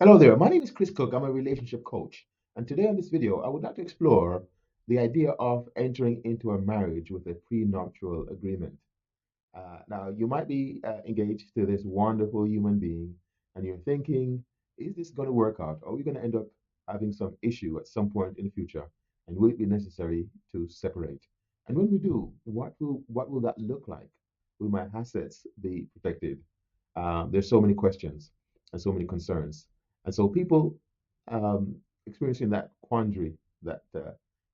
Hello there, my name is Chris Cook. I'm a relationship coach. And today on this video, I would like to explore the idea of entering into a marriage with a prenuptial agreement. Now, you might be engaged to this wonderful human being, and you're thinking, is this going to work out? Are we going to end up having some issue at some point in the future? And will it be necessary to separate? And when we do, what will that look like? Will my assets be protected? There's so many questions and so many concerns. And so people experiencing that quandary, that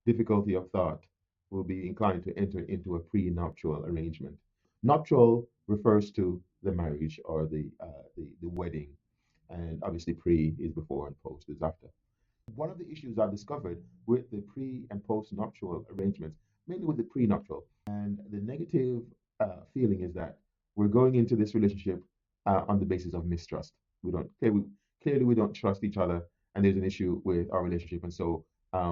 difficulty of thought, will be inclined to enter into a prenuptial arrangement. Nuptial refers to the marriage or the wedding, and obviously pre is before and post is after. One of the issues I've discovered with the pre and post nuptial arrangements, mainly with the prenuptial, and the negative feeling is that we're going into this relationship on the basis of mistrust. We don't clearly we don't trust each other, and there's an issue with our relationship, and so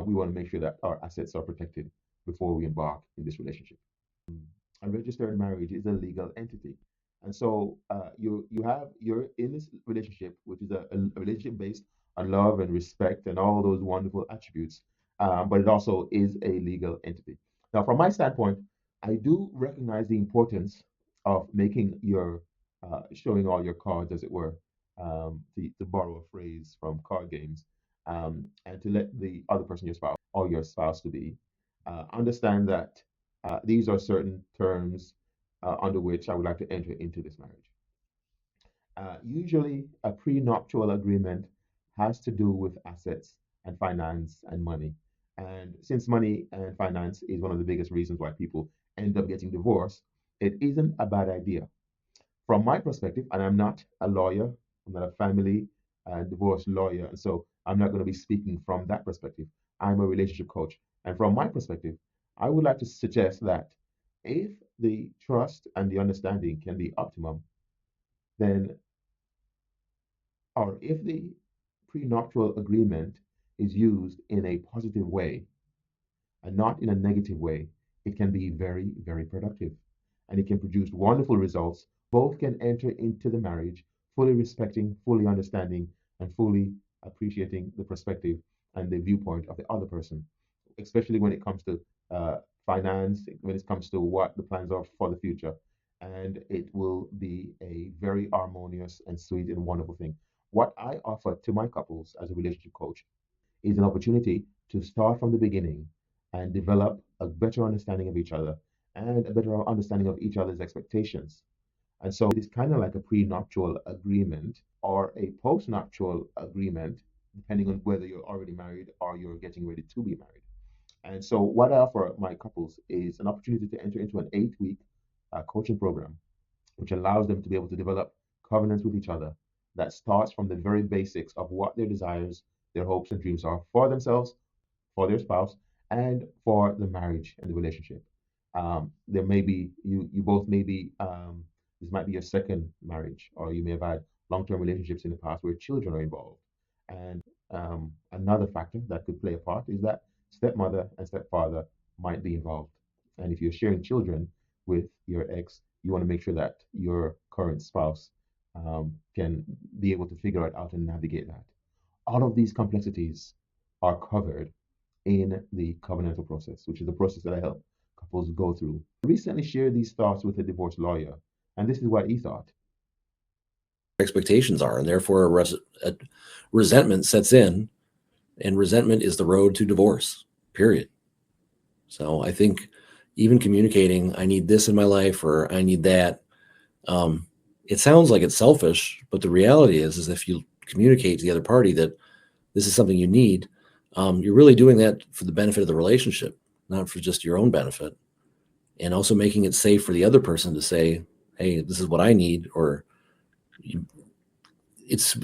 we want to make sure that our assets are protected before we embark in this relationship. A registered marriage is a legal entity. And so you're in this relationship, which is a relationship based on love and respect and all those wonderful attributes, but it also is a legal entity. Now, from my standpoint, I do recognize the importance of making your showing all your cards, as it were, to borrow a phrase from card games, and to let the other person, your spouse or your spouse to be, understand that these are certain terms under which I would like to enter into this marriage. Usually, a prenuptial agreement has to do with assets and finance and money. And since money and finance is one of the biggest reasons why people end up getting divorced, it isn't a bad idea. From my perspective, and I'm not a lawyer, I'm not a family divorce lawyer, and so I'm not going to be speaking from that perspective. I'm a relationship coach. And from my perspective, I would like to suggest that if the trust and the understanding can be optimum, then, or if the prenuptial agreement is used in a positive way and not in a negative way, it can be very, very productive. And it can produce wonderful results. Both can enter into the marriage fully respecting, fully understanding, and fully appreciating the perspective and the viewpoint of the other person, especially when it comes to finance, when it comes to what the plans are for the future. And it will be a very harmonious and sweet and wonderful thing. What I offer to my couples as a relationship coach is an opportunity to start from the beginning and develop a better understanding of each other and a better understanding of each other's expectations. And so it is kind of like a prenuptial agreement or a postnuptial agreement, depending on whether you're already married or you're getting ready to be married. And so what I offer my couples is an opportunity to enter into an 8-week coaching program, which allows them to be able to develop covenants with each other that starts from the very basics of what their desires, their hopes and dreams are for themselves, for their spouse, and for the marriage and the relationship. There may be you both may be this might be your second marriage, or you may have had long-term relationships in the past where children are involved. And another factor that could play a part is that stepmother and stepfather might be involved. And if you're sharing children with your ex, you want to make sure that your current spouse can be able to figure out how to navigate that. All of these complexities are covered in the covenantal process, which is the process that I help couples go through. I recently shared these thoughts with a divorce lawyer, and this is what he thought. Expectations are, and therefore a resentment sets in, and resentment is the road to divorce, period. So I think even communicating, I need this in my life or I need that, it sounds like it's selfish, but the reality is if you communicate to the other party that this is something you need, you're really doing that for the benefit of the relationship, not for just your own benefit. And also making it safe for the other person to say, hey, this is what I need, or it's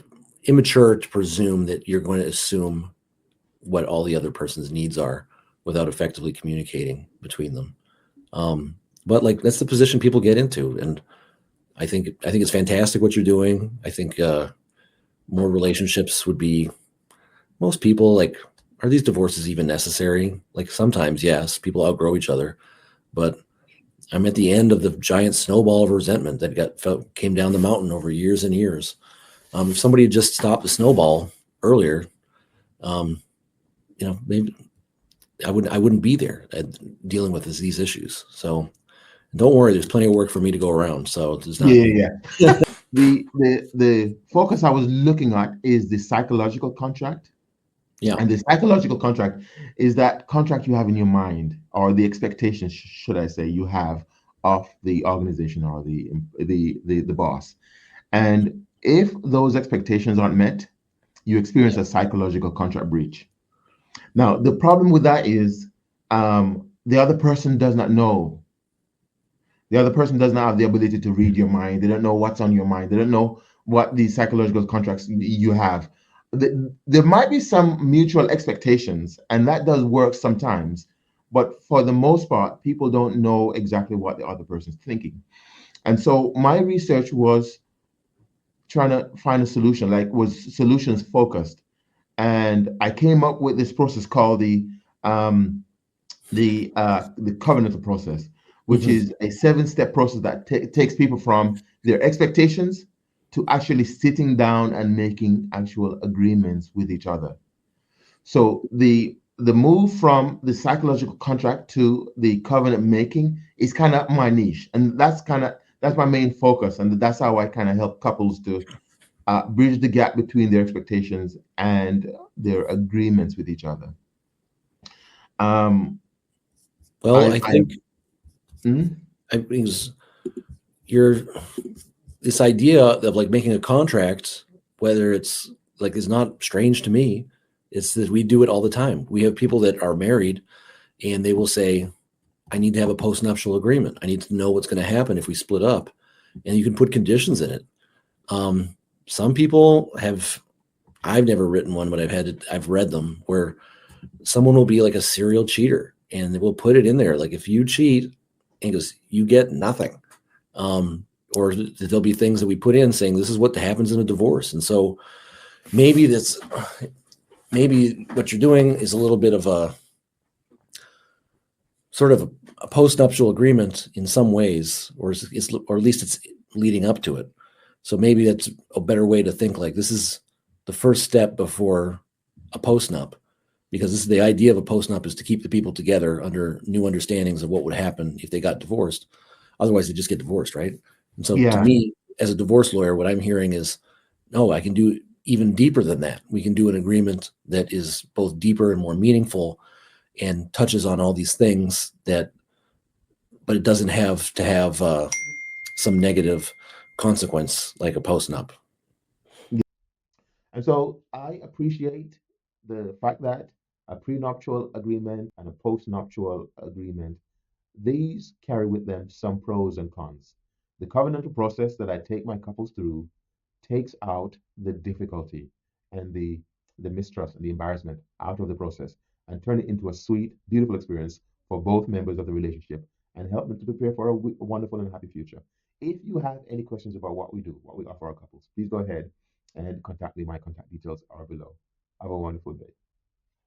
immature to presume that you're going to assume what all the other person's needs are without effectively communicating between them. But like, that's the position people get into. And I think it's fantastic what you're doing. I think more relationships would be, most people like, are these divorces even necessary? Like sometimes, yes, people outgrow each other, but I'm at the end of the giant snowball of resentment that came down the mountain over years and years. If somebody had just stopped the snowball earlier, um, maybe I wouldn't be there dealing with these issues. So don't worry, there's plenty of work for me to go around. So it's not. Yeah, yeah, yeah. The focus I was looking at is the psychological contract. Yeah. And the psychological contract is that contract you have in your mind, or the expectations, should I say, you have of the organization or the boss. And if those expectations aren't met, you experience a psychological contract breach. Now, the problem with that is the other person does not know. The other person does not have the ability to read your mind. They don't know what's on your mind. They don't know what the psychological contracts you have. There might be some mutual expectations, and that does work sometimes. But for the most part, people don't know exactly what the other person's thinking. And so my research was trying to find a solution, like was solutions focused. And I came up with this process called um, the Covenantall process, which Mhm. is a seven-step process that takes people from their expectations to actually sitting down and making actual agreements with each other. So the move from the psychological contract to the covenant making is kind of my niche, and that's my main focus, and that's how I kind of help couples to bridge the gap between their expectations and their agreements with each other. Um, Well, I, I I think mm, because you're this idea of like making a contract, whether it's like is not strange to me. It's that we do it all the time. We have people that are married and they will say, I need to have a postnuptial agreement. I need to know what's going to happen if we split up. And you can put conditions in it. Um, some people have, I've never written one, but I've read them where someone will be like a serial cheater and they will put it in there. Like if you cheat, and goes, you get nothing. Um, or there'll be things that we put in saying this is what happens in a divorce. And so maybe maybe what you're doing is a little bit of a sort of a post-nuptial agreement in some ways, or at least it's leading up to it. So maybe that's a better way to think. Like this is the first step before a post-nup, because this is the idea of a post-nup is to keep the people together under new understandings of what would happen if they got divorced. Otherwise, they just get divorced, right? And so, to yeah, me, as a divorce lawyer, what I'm hearing is, no, I can do even deeper than that. We can do an agreement that is both deeper and more meaningful and touches on all these things that, but it doesn't have to have some negative consequence like a post-nup. and so I appreciate the fact that a prenuptial agreement and a postnuptial agreement, these carry with them some pros and cons. The covenantal process that I take my couples through takes out the difficulty and the mistrust and the embarrassment out of the process and turn it into a sweet, beautiful experience for both members of the relationship and help them to prepare for a wonderful and happy future. If you have any questions about what we do, what we offer our couples, please go ahead and contact me. My contact details are below. Have a wonderful day.